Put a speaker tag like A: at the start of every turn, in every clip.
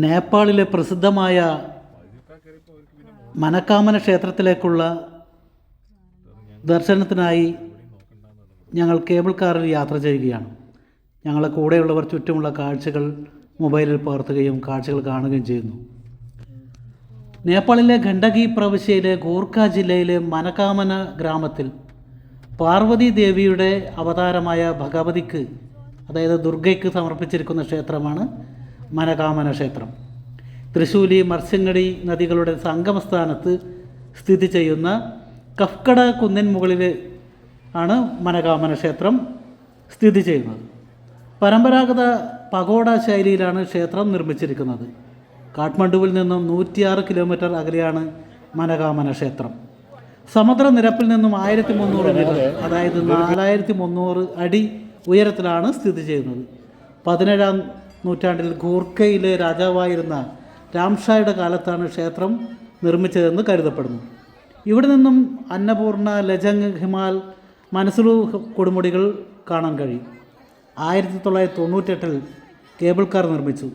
A: നേപ്പാളിലെ പ്രസിദ്ധമായ മനക്കാമന ക്ഷേത്രത്തിലേക്കുള്ള ദർശനത്തിനായി ഞങ്ങൾ കേബിൾ കാറിൽ യാത്ര ചെയ്യുകയാണ്. ഞങ്ങളെ കൂടെയുള്ളവർ ചുറ്റുമുള്ള കാഴ്ചകൾ മൊബൈലിൽ പകർത്തുകയും കാഴ്ചകൾ കാണുകയും ചെയ്യുന്നു. നേപ്പാളിലെ ഖണ്ഡകി പ്രവിശ്യയിലെ ഗോർഖ ജില്ലയിലെ മനകാമന ഗ്രാമത്തിൽ പാർവതി ദേവിയുടെ അവതാരമായ ഭഗവതിക്ക്, അതായത് ദുർഗയ്ക്ക് സമർപ്പിച്ചിരിക്കുന്ന ക്ഷേത്രമാണ് മനകാമന ക്ഷേത്രം. തൃശ്ശൂലി മത്സ്യങ്ങടി നദികളുടെ സംഗമസ്ഥാനത്ത് സ്ഥിതി ചെയ്യുന്ന കഫ്കട കുന്നിൻ മുകളിൽ ആണ് മനകാമന ക്ഷേത്രം സ്ഥിതി ചെയ്യുന്നത്. പരമ്പരാഗത പഗോഡ ശൈലിയിലാണ് ക്ഷേത്രം നിർമ്മിച്ചിരിക്കുന്നത്. കാഠ്മണ്ഡുവിൽ നിന്നും 106 കിലോമീറ്റർ അകലെയാണ് മനകാമന ക്ഷേത്രം. സമുദ്രനിരപ്പിൽ നിന്നും 1300 മീറ്റർ, അതായത് 4300 അടി ഉയരത്തിലാണ് സ്ഥിതി ചെയ്യുന്നത്. 17-ാം നൂറ്റാണ്ടിൽ ഗൂർഖയിലെ രാജാവായിരുന്ന രാംഷായുടെ കാലത്താണ് ക്ഷേത്രം നിർമ്മിച്ചതെന്ന് കരുതപ്പെടുന്നു. ഇവിടെ നിന്നും അന്നപൂർണ, ലജംഗ്, ഹിമാൽ, മനസുലു കൊടുമുടികൾ കാണാൻ കഴിയും. 1998-ൽ കേബിൾ കാർ നിർമ്മിച്ചു.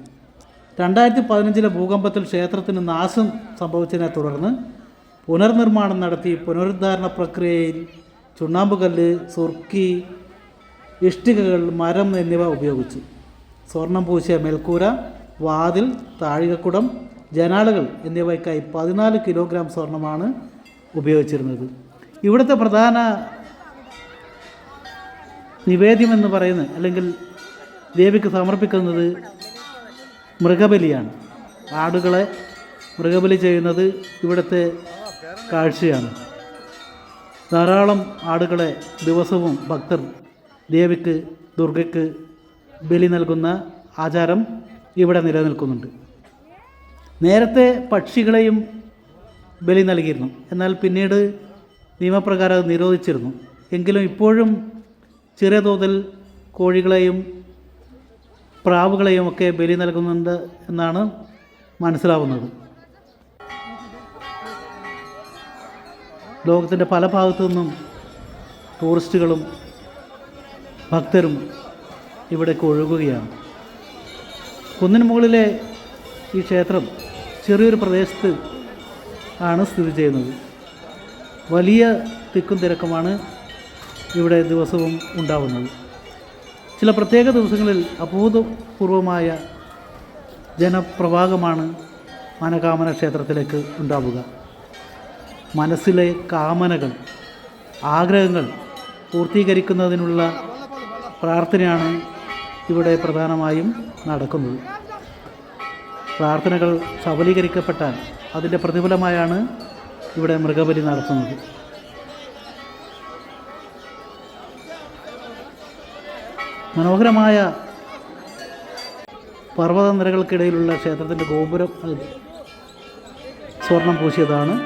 A: 2015-ലെ ഭൂകമ്പത്തിൽ ക്ഷേത്രത്തിന് നാശം സംഭവിച്ചതിനെ തുടർന്ന് പുനർനിർമ്മാണം നടത്തി പുനരുദ്ധാരണ പ്രക്രിയയിൽ ചുണ്ണാമ്പുകല്ല്, സുർക്കി, ഇഷ്ടികകൾ, മരം എന്നിവ ഉപയോഗിച്ചു. സ്വർണം പൂശിയ മേൽക്കൂര, വാതിൽ, താഴികക്കുടം, ജനാലകൾ എന്നിവയ്ക്കായി 14 കിലോഗ്രാം സ്വർണമാണ് ഉപയോഗിച്ചിരുന്നത്. ഇവിടുത്തെ പ്രധാന നിവേദ്യമെന്ന് പറയുന്നത്, അല്ലെങ്കിൽ ദേവിക്ക് സമർപ്പിക്കുന്നത് മൃഗബലിയാണ്. ആടുകളെ മൃഗബലി ചെയ്യുന്നത് ഇവിടുത്തെ കാഴ്ചയാണ്. ധാരാളം ആടുകളെ ദിവസവും ഭക്തർ ദേവിക്ക്, ദുർഗയ്ക്ക് ബലി നൽകുന്ന ആചാരം ഇവിടെ നിലനിൽക്കുന്നുണ്ട്. നേരത്തെ പക്ഷികളെയും ബലി നൽകിയിരുന്നു, എന്നാൽ പിന്നീട് നിയമപ്രകാരം അത് നിരോധിച്ചിരുന്നു. എങ്കിലും ഇപ്പോഴും ചെറിയ തോതിൽ കോഴികളെയും പ്രാവുകളെയും ഒക്കെ ബലി നൽകുന്നുണ്ട് എന്നാണ് മനസ്സിലാവുന്നത്. ലോകത്തിൻ്റെ പല ഭാഗത്തു നിന്നും ടൂറിസ്റ്റുകളും ഭക്തരും ഇവിടേക്ക് ഒഴുകുകയാണ്. കുന്നിന് മുകളിലെ ഈ ക്ഷേത്രം ചെറിയൊരു പ്രദേശത്ത് ആണ് സ്ഥിതി ചെയ്യുന്നത്. വലിയ തിക്കും തിരക്കുമാണ് ഇവിടെ ദിവസവും ഉണ്ടാവുന്നത്. ചില പ്രത്യേക ദിവസങ്ങളിൽ അഭൂതപൂർവമായ ജനപ്രവാഹമാണ് മനകാമന ക്ഷേത്രത്തിലേക്ക് ഉണ്ടാവുക. മനസ്സിലെ കാമനകൾ, ആഗ്രഹങ്ങൾ പൂർത്തീകരിക്കുന്നതിനുള്ള പ്രാർത്ഥനയാണ് ഇവിടെ പ്രധാനമായും നടക്കുന്നത്. പ്രാർത്ഥനകൾ സഫലീകരിക്കപ്പെട്ടാൽ അതിൻ്റെ പ്രതിഫലമായാണ് ഇവിടെ മൃഗബലി നടത്തുന്നത്. മനോഹരമായ പർവ്വതനിരകൾക്കിടയിലുള്ള ക്ഷേത്രത്തിൻ്റെ ഗോപുരം സ്വർണം പൂശിയതാണ്.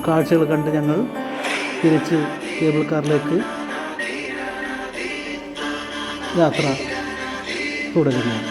A: കാഴ്ചകൾ കണ്ട് ഞങ്ങൾ തിരിച്ച് കേബിൾ കാറിലേക്ക് യാത്ര തുടരുകയാണ്.